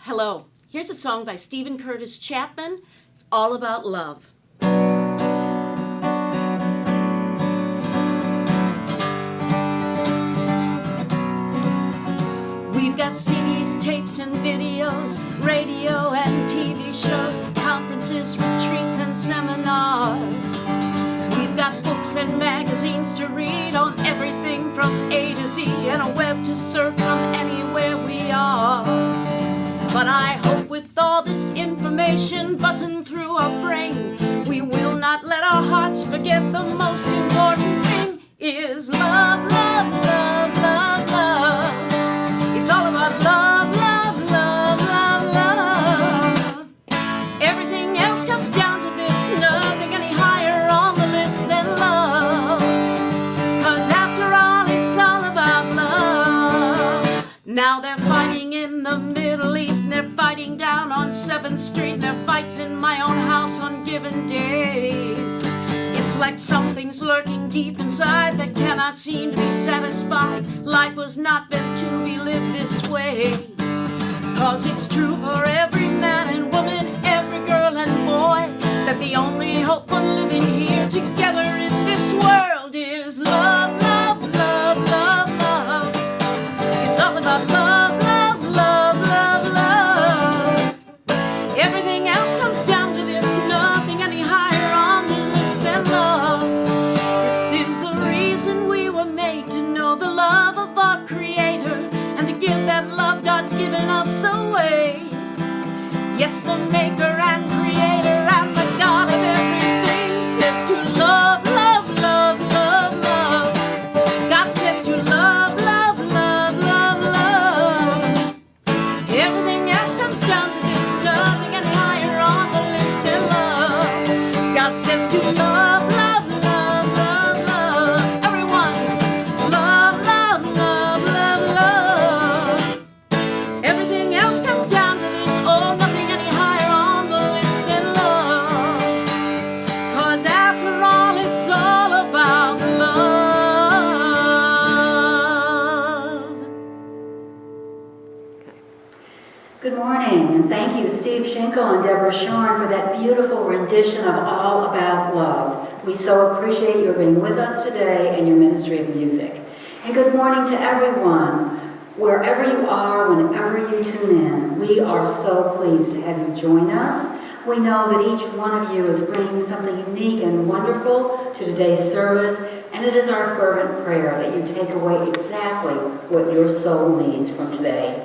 Hello, here's a song by Stephen Curtis Chapman, all about love. We've got CDs, tapes, and videos, radio and TV shows, conferences, retreats, and seminars. We've got books and magazines to read on everything from A to Z, and a web to surf from anywhere we are. But I hope with all this information buzzing through our brain, we will not let our hearts forget the most important thing is love, love, love, love, love. It's all about love, love, love, love, love. Everything else comes down to this, nothing any higher on the list than love. 'Cause after all, it's all about love. Now they're fighting in the Middle East, they're fighting down on 7th Street, their fights in my own house on given days. It's like something's lurking deep inside that cannot seem to be satisfied. Life was not meant to be lived this way. 'Cause it's true for every man and woman, every girl and boy, that the only hope for living here together in this world is love, love, love, love, love. It's all about love, love, love, love, love. Everything else comes down to this, nothing any higher on the list than love. This is the reason we were made, to know the love of our Creator and to give that love God's given us away. Yes, the Maker and Creator and the God of everything says to love, love, love, love, love. God says to love, love, love, love, love. Everything else comes down to this, nothing any higher on the list than love. God says to love, love, love, love, love. Everyone, love, love, love, love, love. Everything else comes down to this, oh, nothing any higher on the list than love. 'Cause after all, it's all about love. Good morning, and thank you, Steve Schenkel and Deborah Sharn, for that beautiful rendition of All About Love. We so appreciate your being with us today and your ministry of music. And good morning to everyone, wherever you are, whenever you tune in. We are so pleased to have you join us. We know that each one of you is bringing something unique and wonderful to today's service, and it is our fervent prayer that you take away exactly what your soul needs from today.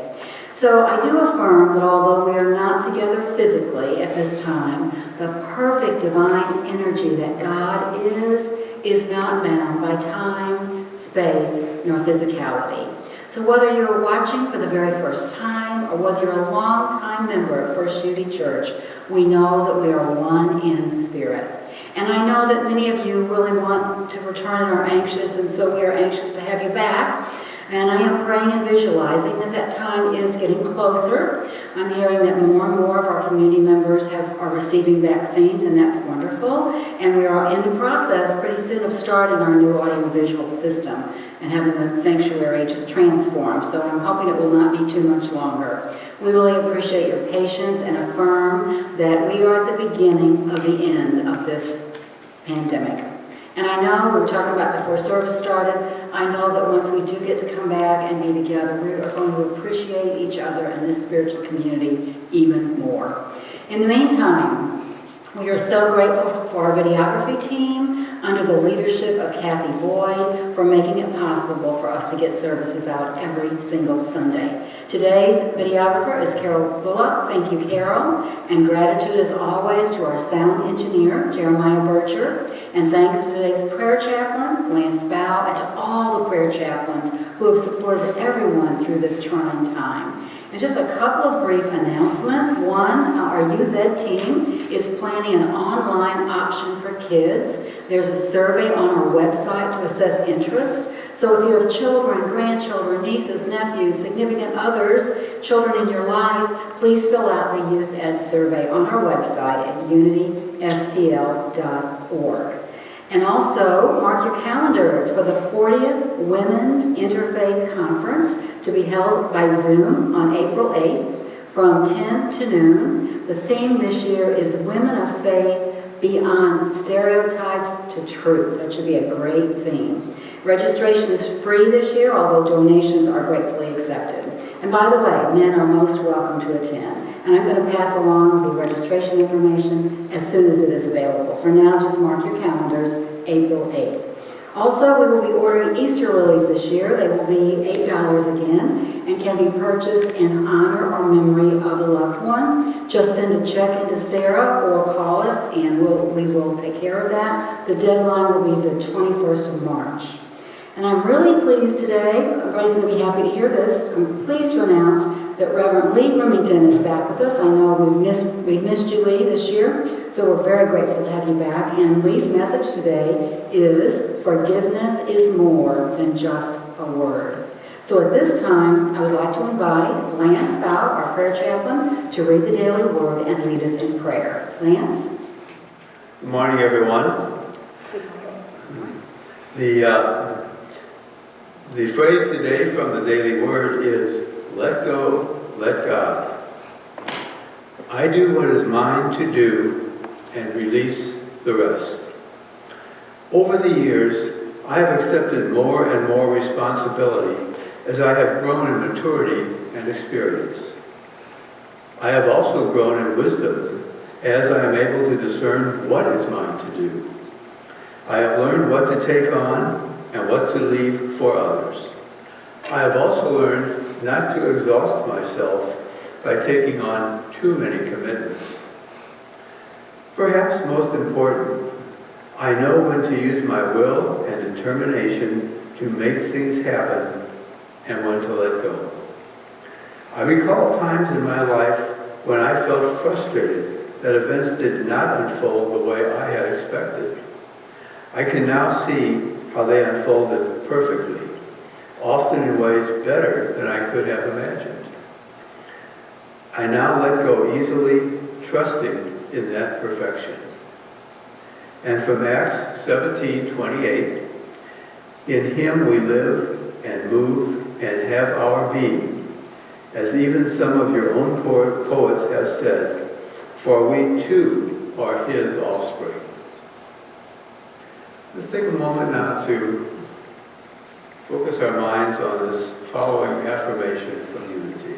So I do affirm that although we are not together physically at this time, the perfect divine energy that God is not bound by time, space, nor physicality. So whether you're watching for the very first time or whether you're a long-time member of First Unity Church, we know that we are one in spirit. And I know that many of you really want to return and are anxious, and so we are anxious to have you back. And I am praying and visualizing that that time is getting closer. I'm hearing that more and more of our community members are receiving vaccines, and that's wonderful. And we are in the process pretty soon of starting our new audiovisual system and having the sanctuary just transformed. So I'm hoping it will not be too much longer. We really appreciate your patience and affirm that we are at the beginning of the end of this pandemic. And I know, we were talking about before service started, I know that once we do get to come back and be together, we are going to appreciate each other and this spiritual community even more. In the meantime, we are so grateful for our videography team under the leadership of Kathy Boyd for making it possible for us to get services out every single Sunday. Today's videographer is Carol Bullock. Thank you, Carol. And gratitude as always to our sound engineer, Jeremiah Bircher. And thanks to today's prayer chaplain, Lance Baugh, and to all the prayer chaplains who have supported everyone through this trying time. And just a couple of brief announcements. One, our youth ed team is planning an online option for kids. There's a survey on our website to assess interest. So if you have children, grandchildren, nieces, nephews, significant others, children in your life, please fill out the youth ed survey on our website at unitystl.org. And also, mark your calendars for the 40th Women's Interfaith Conference to be held by Zoom on April 8th. from 10 to noon. The theme this year is Women of Faith Beyond Stereotypes to Truth. That should be a great theme. Registration is free this year, although donations are gratefully accepted. And by the way, men are most welcome to attend. And I'm going to pass along the registration information as soon as it is available. For now, just mark your calendars, April 8th. Also, we will be ordering Easter lilies this year. They will be $8 again and can be purchased in honor or memory of a loved one. Just send a check into Sarah or call us and we will take care of that. The deadline will be the 21st of March. And I'm really pleased today, everybody's going to be happy to hear this, I'm pleased to announce that Reverend Lee Remington is back with us. I know we've missed you, Lee, this year, so we're very grateful to have you back. And Lee's message today is, forgiveness is more than just a word. So at this time, I would like to invite Lance Baugh, our prayer chaplain, to read the daily word and lead us in prayer. Lance? Good morning, everyone. The phrase today from the daily word is, let go, let God. I do what is mine to do and release the rest. Over the years, I have accepted more and more responsibility as I have grown in maturity and experience. I have also grown in wisdom as I am able to discern what is mine to do. I have learned what to take on and what to leave for others. I have also learned not to exhaust myself by taking on too many commitments. Perhaps most important, I know when to use my will and determination to make things happen and when to let go. I recall times in my life when I felt frustrated that events did not unfold the way I had expected. I can now see how they unfolded perfectly, often in ways better than I could have imagined. I now let go easily, trusting in that perfection. And from Acts 17:28, in him we live and move and have our being, as even some of your own poets have said, for we too are his offspring. Let's take a moment now to focus our minds on this following affirmation from unity.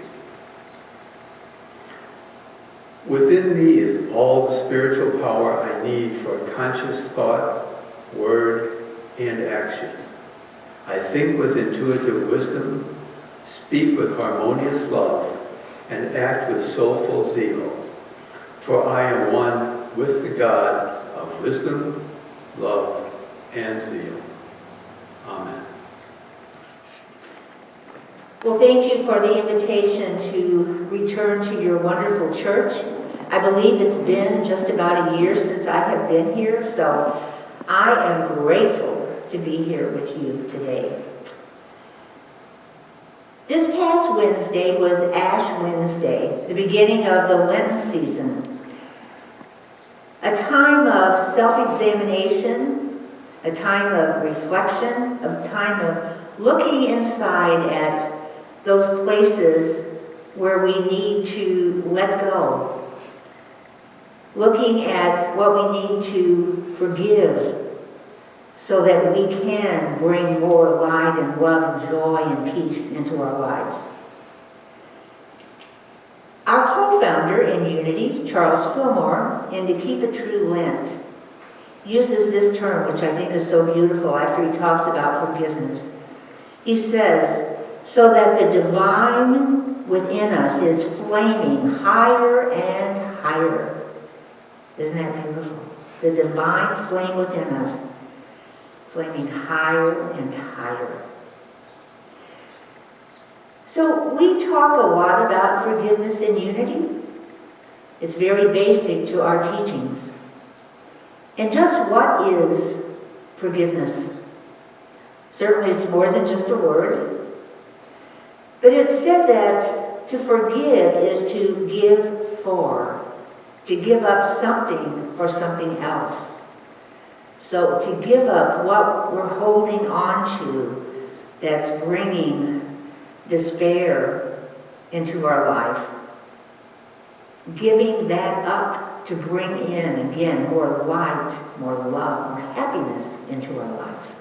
Within me is all the spiritual power I need for conscious thought, word, and action. I think with intuitive wisdom, speak with harmonious love, and act with soulful zeal. For I am one with the God of wisdom, love, and zeal. Amen. Well, thank you for the invitation to return to your wonderful church. I believe it's been just about a year since I have been here, so I am grateful to be here with you today. This past Wednesday was Ash Wednesday, the beginning of the Lenten season. A time of self-examination, a time of reflection, a time of looking inside at those places where we need to let go. Looking at what we need to forgive so that we can bring more light and love and joy and peace into our lives. Our co-founder in Unity, Charles Fillmore, in To Keep a True Lent, uses this term, which I think is so beautiful after he talks about forgiveness. He says, so that the divine within us is flaming higher and higher. Isn't that beautiful? The divine flame within us, flaming higher and higher. So we talk a lot about forgiveness and unity. It's very basic to our teachings. And just what is forgiveness? Certainly it's more than just a word. But it's said that to forgive is to give for, to give up something for something else. So to give up what we're holding on to that's bringing despair into our life. giving that up to bring in, again, more light, more love, more happiness into our life.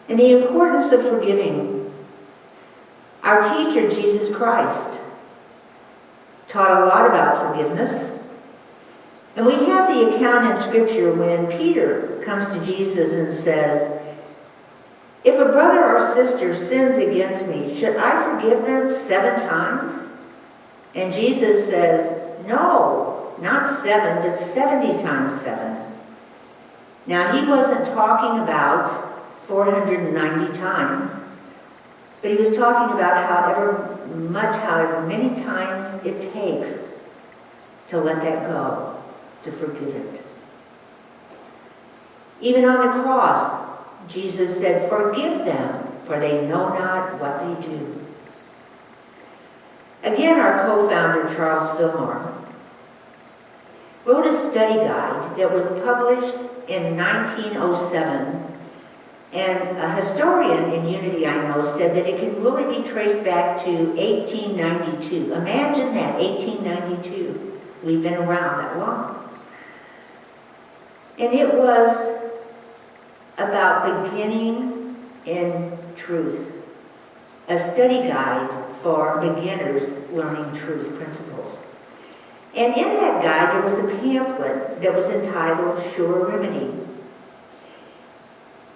And the importance of forgiving. Our teacher, Jesus Christ, taught a lot about forgiveness. And we have the account in Scripture when Peter comes to Jesus and says, "If a brother or sister sins against me, should I forgive them 7 times? And Jesus says, "No, not 7, but 70 times 7. Now, he wasn't talking about 490 times, but he was talking about however many times it takes to let that go, to forgive it. Even on the cross, Jesus said, "Forgive them, for they know not what they do." Again, our co-founder, Charles Fillmore, wrote a study guide that was published in 1907, and a historian in Unity I know said that it can really be traced back to 1892. Imagine that, 1892. We've been around that long. And it was about beginning in truth, a study guide for beginners learning truth principles. And in that guide, there was a pamphlet that was entitled Sure Remedy.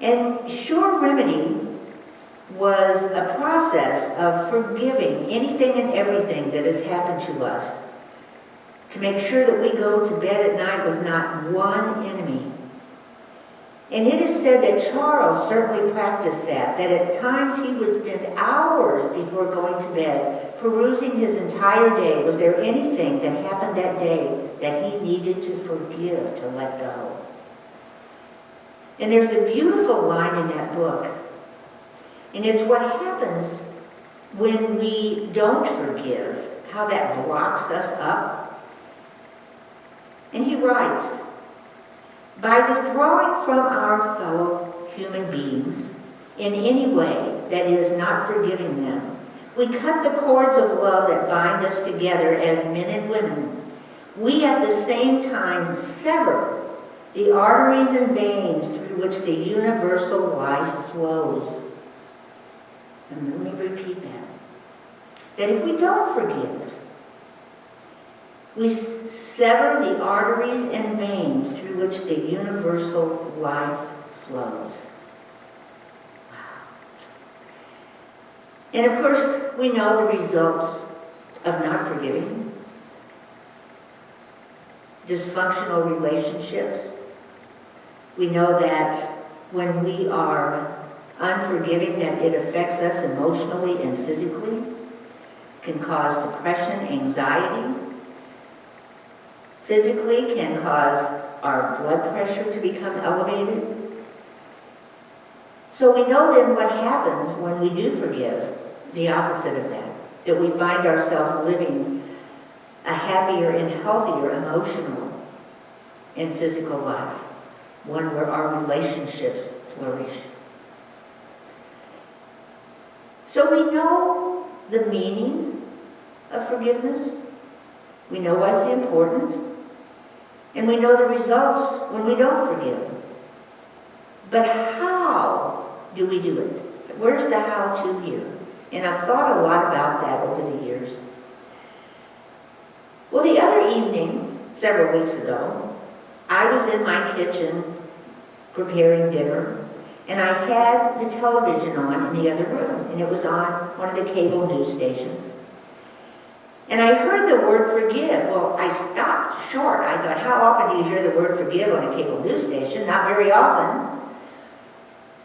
And Sure Remedy was a process of forgiving anything and everything that has happened to us, to make sure that we go to bed at night with not one enemy. And it is said that Charles certainly practiced that at times he would spend hours before going to bed perusing his entire day. Was there anything that happened that day that he needed to forgive, to let go? And there's a beautiful line in that book. And it's what happens when we don't forgive, how that blocks us up. And he writes, "By withdrawing from our fellow human beings in any way that is not forgiving them, we cut the cords of love that bind us together as men and women. We at the same time sever the arteries and veins through which the universal life flows." And let me repeat that. That if we don't forgive, we sever the arteries and veins through which the universal life flows. Wow. And of course, we know the results of not forgiving. Dysfunctional relationships. We know that when we are unforgiving, that it affects us emotionally and physically, can cause depression, anxiety. Physically can cause our blood pressure to become elevated. So we know then what happens when we do forgive, the opposite of that we find ourselves living a happier and healthier emotional and physical life, one where our relationships flourish. So we know the meaning of forgiveness. We know why it's important. And we know the results when we don't forgive. But how do we do it? Where's the how-to here? And I've thought a lot about that over the years. Well, the other evening, several weeks ago, I was in my kitchen preparing dinner, and I had the television on in the other room, and it was on one of the cable news stations. And I heard the word forgive. Well, I stopped short. I thought, how often do you hear the word forgive on a cable news station? Not very often.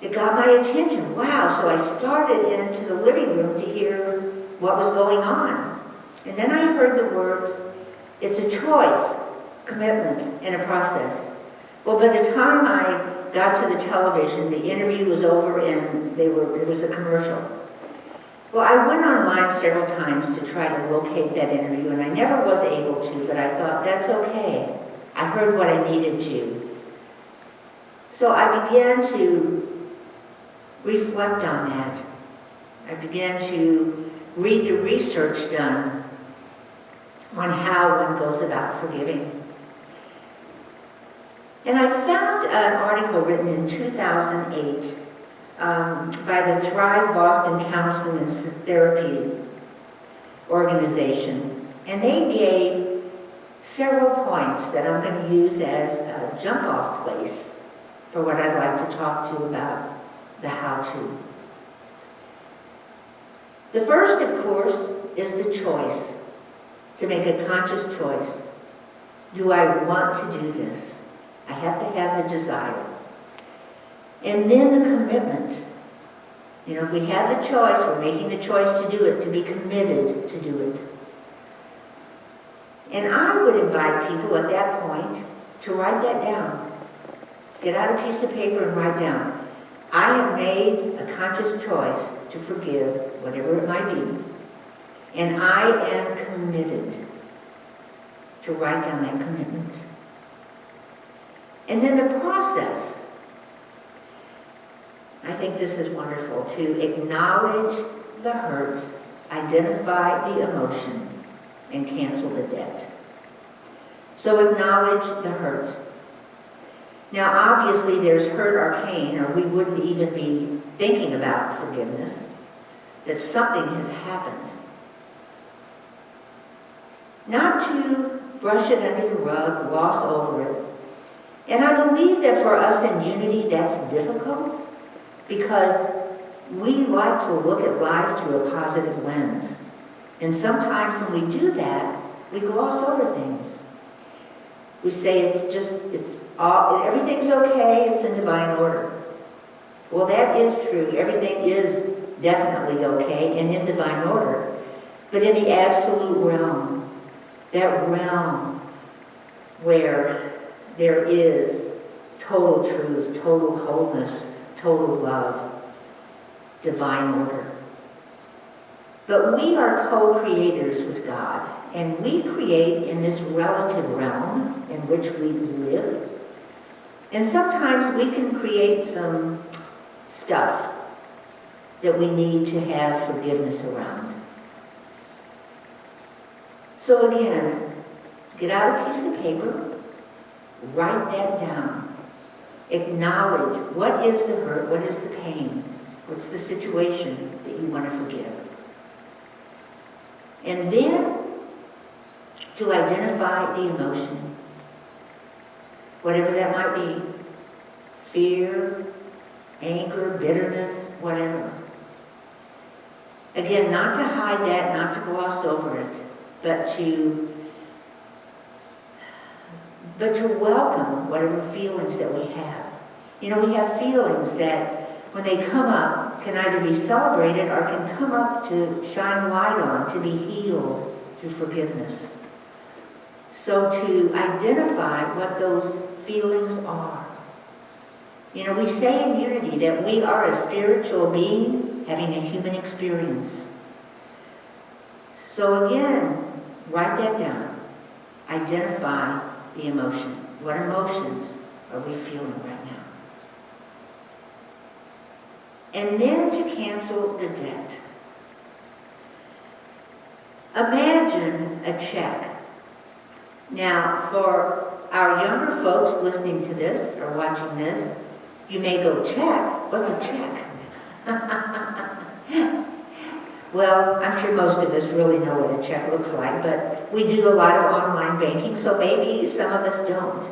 It got my attention. Wow, so I started into the living room to hear what was going on. And then I heard the words, it's a choice, commitment, and a process. Well, by the time I got to the television, the interview was over and it was a commercial. Well, I went online several times to try to locate that interview, and I never was able to, but I thought, that's okay. I heard what I needed to. So I began to reflect on that. I began to read the research done on how one goes about forgiving. And I found an article written in 2008 by the Thrive Boston Counseling and Therapy organization. And they gave several points that I'm going to use as a jump-off place for what I'd like to talk to you about the how-to. The first, of course, is the choice, to make a conscious choice. Do I want to do this? I have to have the desire. And then the commitment. You know, if we have the choice, we're making the choice to do it, to be committed to do it. And I would invite people at that point to write that down. Get out a piece of paper and write down, I have made a conscious choice to forgive, whatever it might be, and I am committed to write down that commitment. And then the process. I think this is wonderful, to acknowledge the hurt, identify the emotion, and cancel the debt. So acknowledge the hurt. Now obviously there's hurt or pain, or we wouldn't even be thinking about forgiveness, that something has happened. Not to brush it under the rug, gloss over it. And I believe that for us in unity that's difficult, because we like to look at life through a positive lens. And sometimes when we do that, we gloss over things. We say everything's okay, it's in divine order. Well, that is true. Everything is definitely okay and in divine order. But in the absolute realm, that realm where there is total truth, total wholeness, total love, divine order. But we are co-creators with God, and we create in this relative realm in which we live. And sometimes we can create some stuff that we need to have forgiveness around. So again, get out a piece of paper, write that down. Acknowledge what is the hurt, what is the pain, what's the situation that you want to forgive. And then to identify the emotion, whatever that might be, fear, anger, bitterness, whatever. Again, not to hide that, not to gloss over it, but to welcome whatever feelings that we have. You know, we have feelings that when they come up can either be celebrated or can come up to shine light on, to be healed through forgiveness. So to identify what those feelings are. You know, we say in unity that we are a spiritual being having a human experience. So again, write that down. Identify the emotion. What emotions are we feeling right now? And then to cancel the debt. Imagine a check. Now, for our younger folks listening to this or watching this, you may go, check? What's a check? Well, I'm sure most of us really know what a check looks like, but we do a lot of online banking, so maybe some of us don't.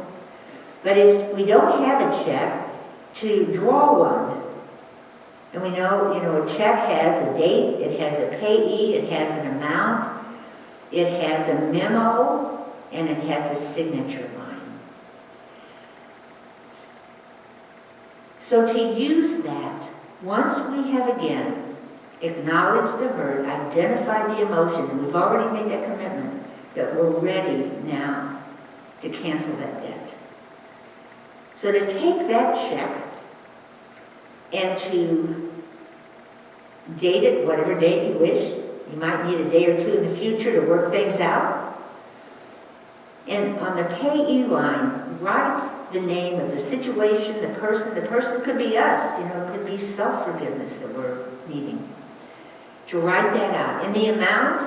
But if we don't have a check, to draw one. And we know, a check has a date, it has a payee, it has an amount, it has a memo, and it has a signature line. So to use that, once we have again acknowledged the hurt, identified the emotion, and we've already made that commitment, that we're ready now to cancel that debt. So to take that check and to date it, whatever date you wish. You might need a day or two in the future to work things out. And on the payee line, write the name of the situation, the person. The person could be us, it could be self-forgiveness that we're needing. To write that out. And the amount,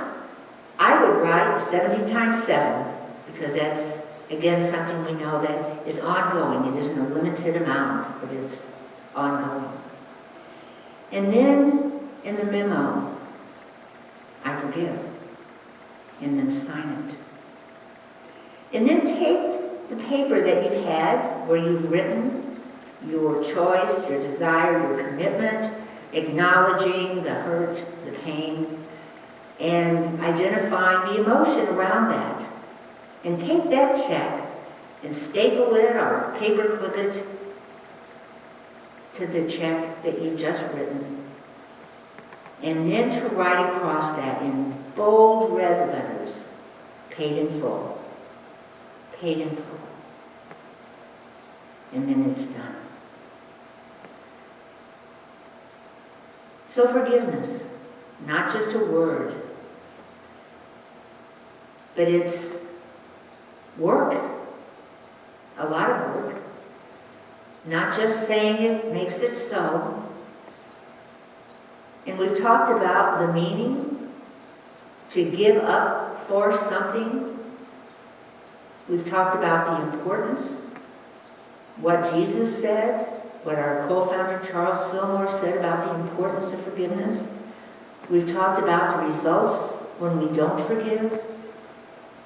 I would write 70 times 7, because that's, again, something we know that is ongoing. It isn't a limited amount, but it's ongoing. And then in the memo, I forgive. And then sign it. And then take the paper that you've had, where you've written your choice, your desire, your commitment, acknowledging the hurt, the pain, and identifying the emotion around that. And take that check and staple it or paper clip it to the check that you've just written. And then to write across that in bold red letters, paid in full. Paid in full. And then it's done. So forgiveness, not just a word, but it's work, a lot of work. Not just saying it makes it so. And we've talked about the meaning, to give up for something. We've talked about the importance, what Jesus said, what our co-founder Charles Fillmore said about the importance of forgiveness. We've talked about the results when we don't forgive.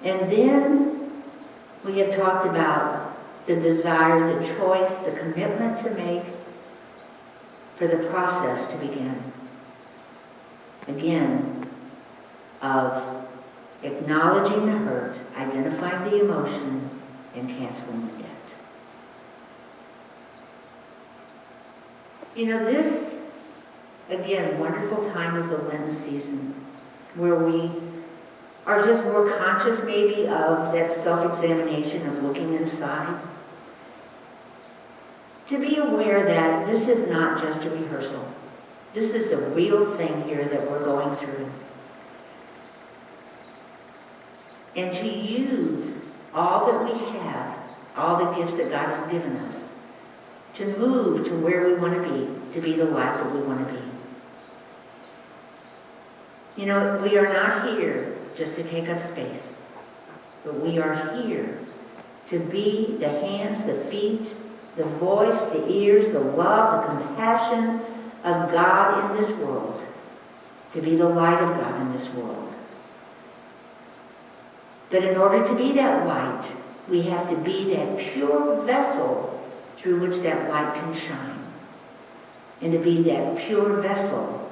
And then we have talked about the desire, the choice, the commitment to make for the process to begin. Again, of acknowledging the hurt, identifying the emotion, and canceling the debt. You know, this, again, wonderful time of the Lenten season, where we are just more conscious maybe of that self-examination of looking inside. To be aware that this is not just a rehearsal. This is the real thing here that we're going through. And to use all that we have, all the gifts that God has given us, to move to where we want to be the life that we want to be. You know, we are not here just to take up space, but we are here to be the hands, the feet, the voice, the ears, the love, the compassion of God in this world, to be the light of God in this world. But in order to be that light, we have to be that pure vessel through which that light can shine. And to be that pure vessel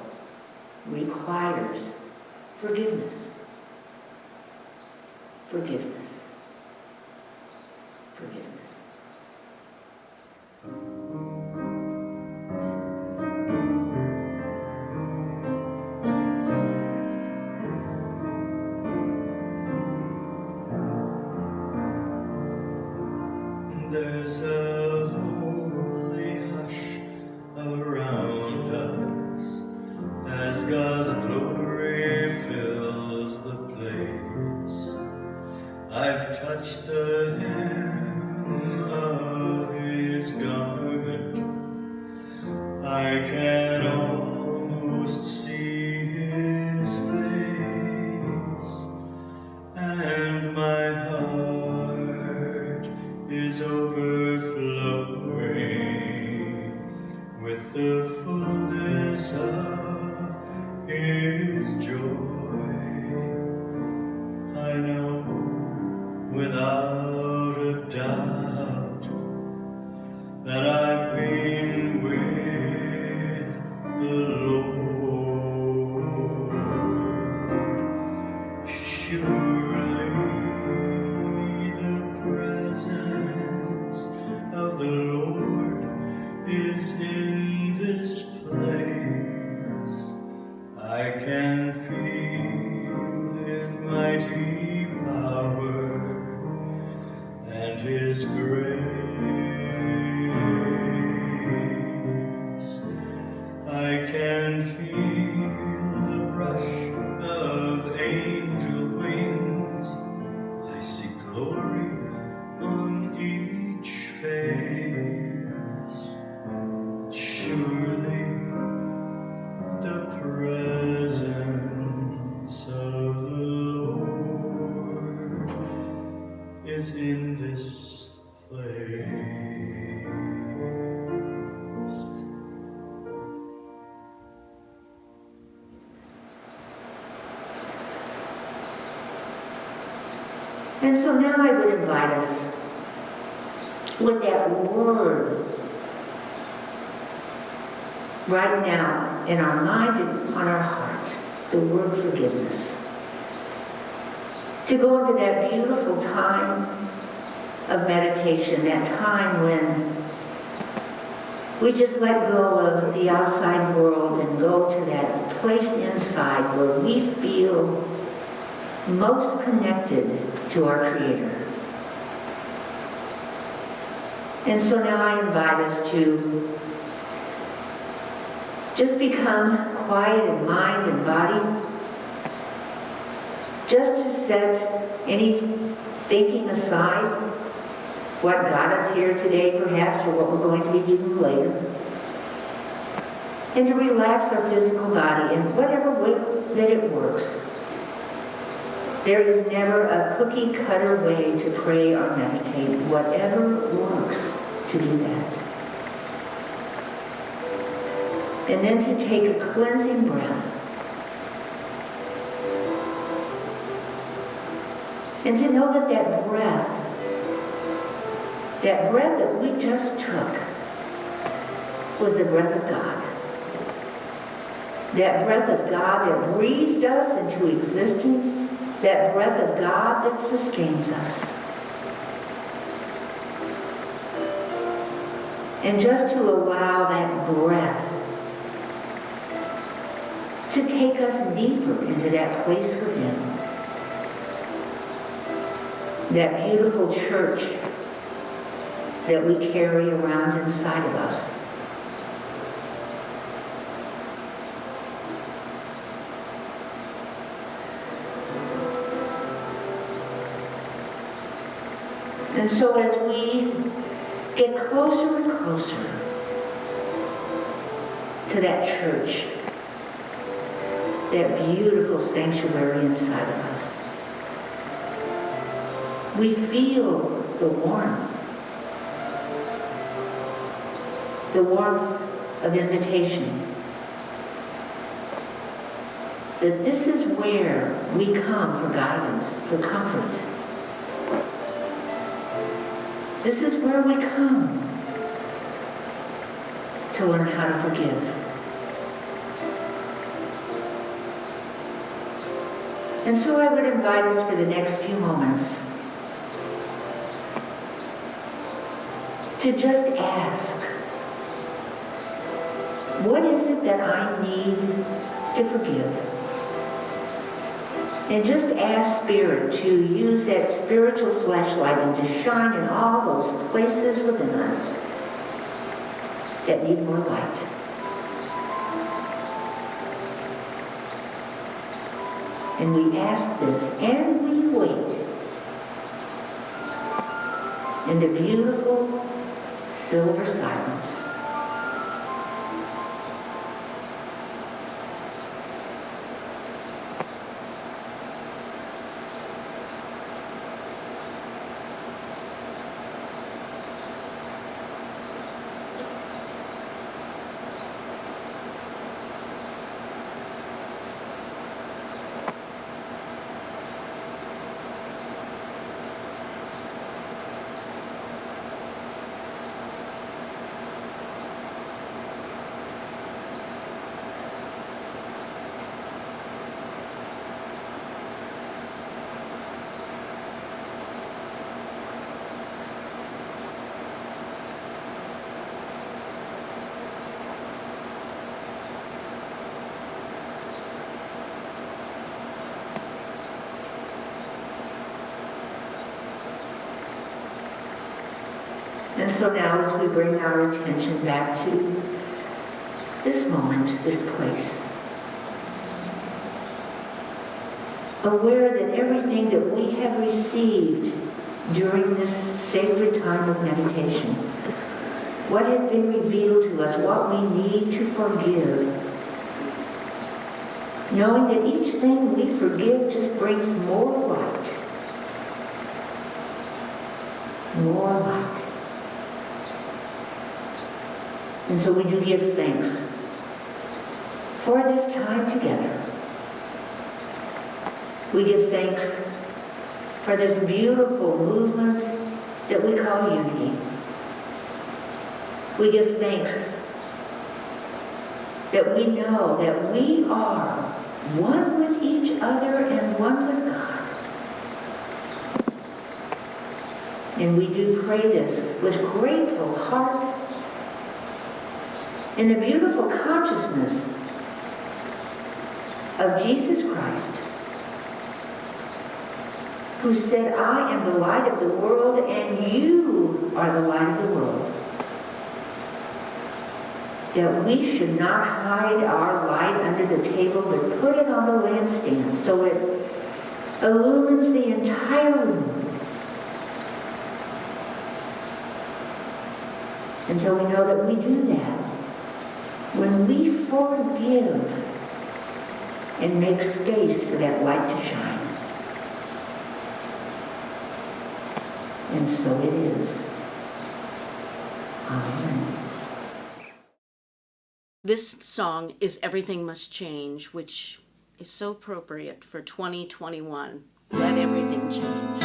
requires forgiveness. Forgiveness. Forgiveness. There's a holy hush around us as God's glory fills the place. I've touched the hem of His garment. I can almost see His face, and my heart is overflowing with the fullness of His joy. I know without a doubt that I've been with the Lord. Surely the presence of the Lord is in this place. I can feel His mighty power and His grace. I can feel the brush of angel wings. I see glory on each face. Surely the presence of the Lord And so now I would invite us with that word right now in our mind and on our heart, the word forgiveness. To go into that beautiful time of meditation, that time when we just let go of the outside world and go to that place inside where we feel most connected to our Creator. And so now I invite us to just become quiet in mind and body, just to set any thinking aside, what got us here today perhaps, or what we're going to be doing later, and to relax our physical body in whatever way that it works. There is never a cookie-cutter way to pray or meditate. Whatever works to do that. And then to take a cleansing breath. And to know that that breath that we just took was the breath of God. That breath of God that breathed us into existence, that breath of God that sustains us. And just to allow that breath to take us deeper into that place within. That beautiful church that we carry around inside of us. And so as we get closer and closer to that church, that beautiful sanctuary inside of us, we feel the warmth of invitation. That this is where we come for guidance, for comfort. This is where we come to learn how to forgive. And so I would invite us for the next few moments to just ask, what is it that I need to forgive? And just ask Spirit to use that spiritual flashlight and to shine in all those places within us that need more light. And we ask this and we wait in the beautiful silver silence. And so now as we bring our attention back to this moment, this place, aware that everything that we have received during this sacred time of meditation, what has been revealed to us, what we need to forgive, knowing that each thing we forgive just brings more light. More light. And so we do give thanks for this time together. We give thanks for this beautiful movement that we call unity. We give thanks that we know that we are one with each other and one with God. And we do pray this with grateful hearts in the beautiful consciousness of Jesus Christ, who said, I am the light of the world, and you are the light of the world. That we should not hide our light under the table, but put it on the lampstand so it illumines the entire room. And so we know that we do that when we forgive and make space for that light to shine. And so it is. Amen. This song is Everything Must Change, which is so appropriate for 2021. Let everything change.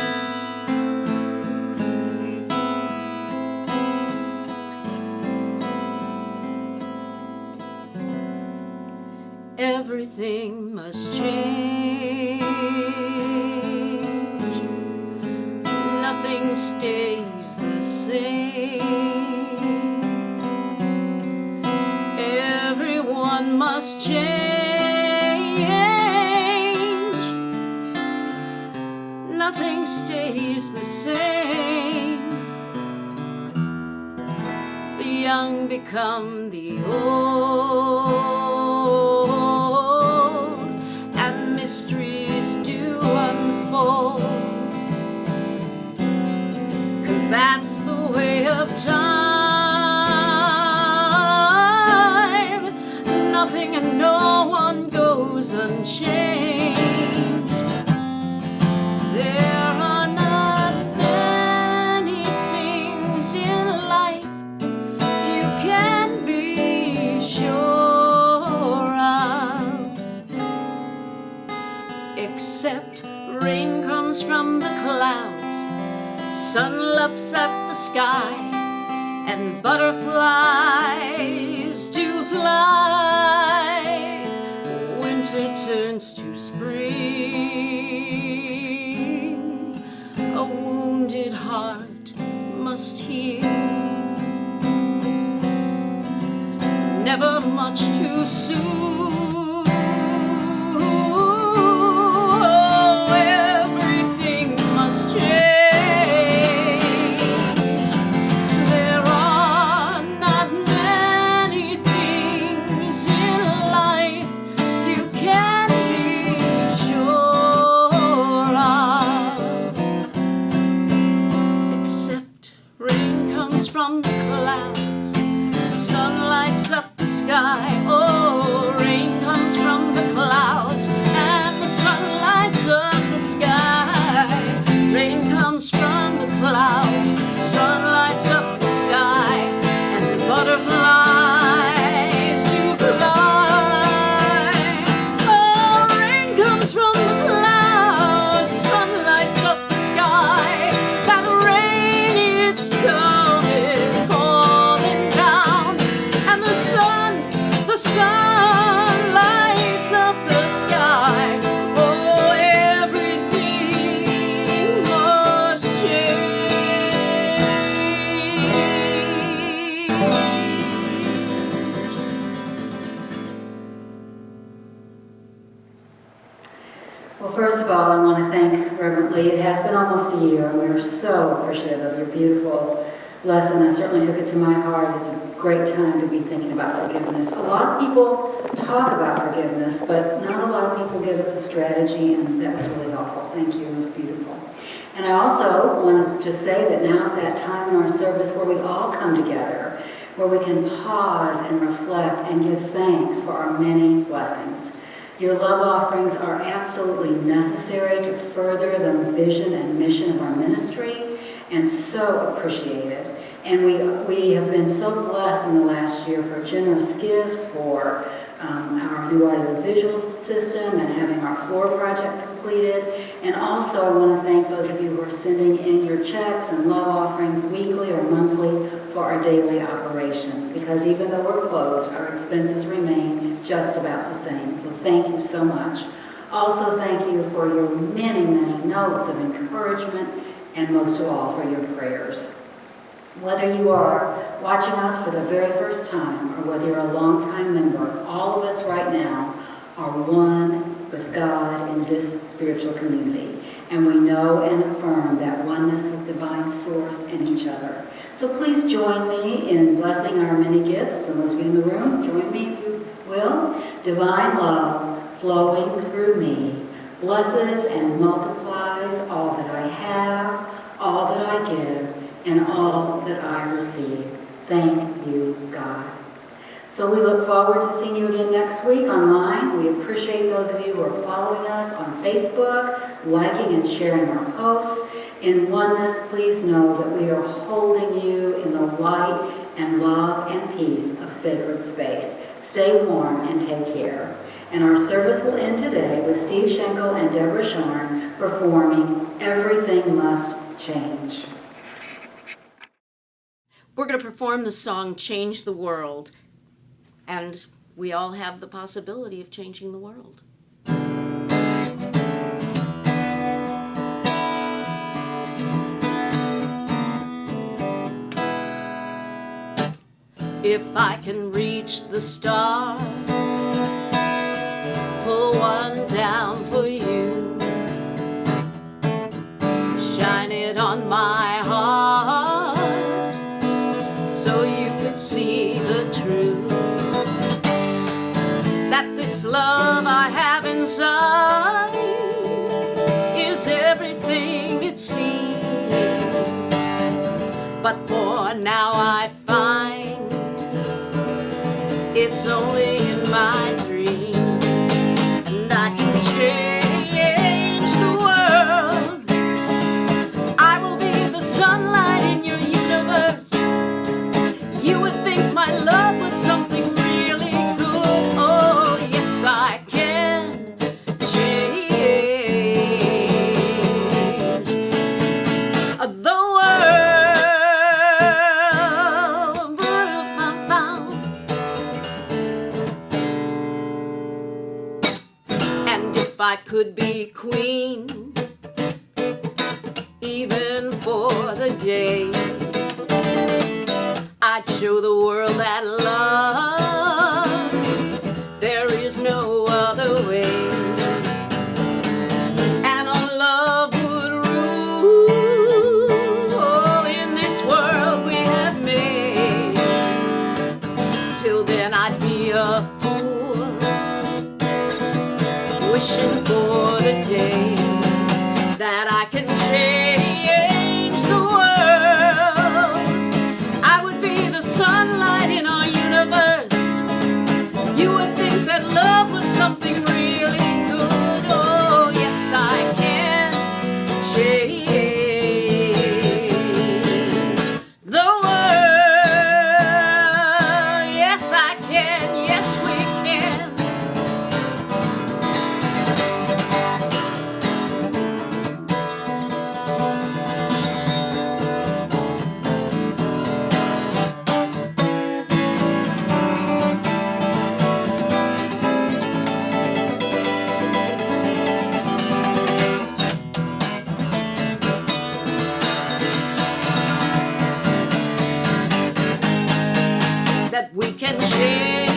Everything must change. Nothing stays the same. Everyone must change. Nothing stays the same. The young become the old, and mysteries do unfold. 'Cause that's the way of time. Nothing and no one goes unchanged. There are not many things in life you can be sure of, except rain comes from the clouds, sun laps at the sky, and butterflies do fly. Winter turns to spring. A wounded heart must heal. Never much too soon. Oh, everything must change. There are not many things in life you can be sure of, except rain comes from the clouds, sun lights up the sky. Oh, rain comes from the clouds, and the sun lights up the sky. Rain comes from the clouds, sun lights up the sky, and butterflies do fly. Oh, rain comes from the clouds, sun lights up the sky. That rain, it's coming, falling down, and the sun lights up the sky. Oh, everything must change. Well, first of all, I want to thank Reverend Lee. It has been almost a year, and we are so appreciative of your beautiful lesson. I certainly took it to my heart. It's a great time to be thinking about forgiveness. A lot of people talk about forgiveness, but not a lot of people give us a strategy, and that was really helpful. Thank you. It was beautiful. And I also want to just say that now is that time in our service where we all come together, where we can pause and reflect and give thanks for our many blessings. Your love offerings are absolutely necessary to further the vision and mission of our ministry, and so appreciated. And we have been so blessed in the last year for generous gifts, for our new audiovisual system, and having our floor project completed. And also I want to thank those of you who are sending in your checks and love offerings weekly or monthly for our daily operations, because even though we're closed, our expenses remain just about the same. So thank you so much. Also thank you for your many, many notes of encouragement, and most of all for your prayers. Whether you are watching us for the very first time or whether you're a longtime member, all of us right now are one with God in this spiritual community. And we know and affirm that oneness with divine source and each other. So please join me in blessing our many gifts. And those of you in the room, join me if you will. Divine love flowing through me blesses and multiplies all that I have, all that I give, and all that I receive. Thank you, God. So we look forward to seeing you again next week online. We appreciate those of you who are following us on Facebook, liking and sharing our posts. In oneness, please know that we are holding you in the light and love and peace of sacred space. Stay warm and take care. And our service will end today with Steve Schenkel and Deborah Sharn performing Everything Must Change. We're going to perform the song Change the World, and we all have the possibility of changing the world. If I can reach the stars, pull one down for you, shine it on my heart, so you could see the truth, that this love I have inside is everything it seems. But for now I find it's only in my dreams, and I can change the world. I will be the sunlight in your universe. You would think my love was something really good. Oh, yes, I can change the world. And if I could be queen, even for the day, I'd show the world that love, there is no other way. And our love would rule in this world we have made. Till then I'd be a fool, wishing for the day that I can change the world. I would be the sunlight in our universe. You would think that love was something really good. Oh, yes, I can change the world. Yes, I can. Yes, we can. That we can share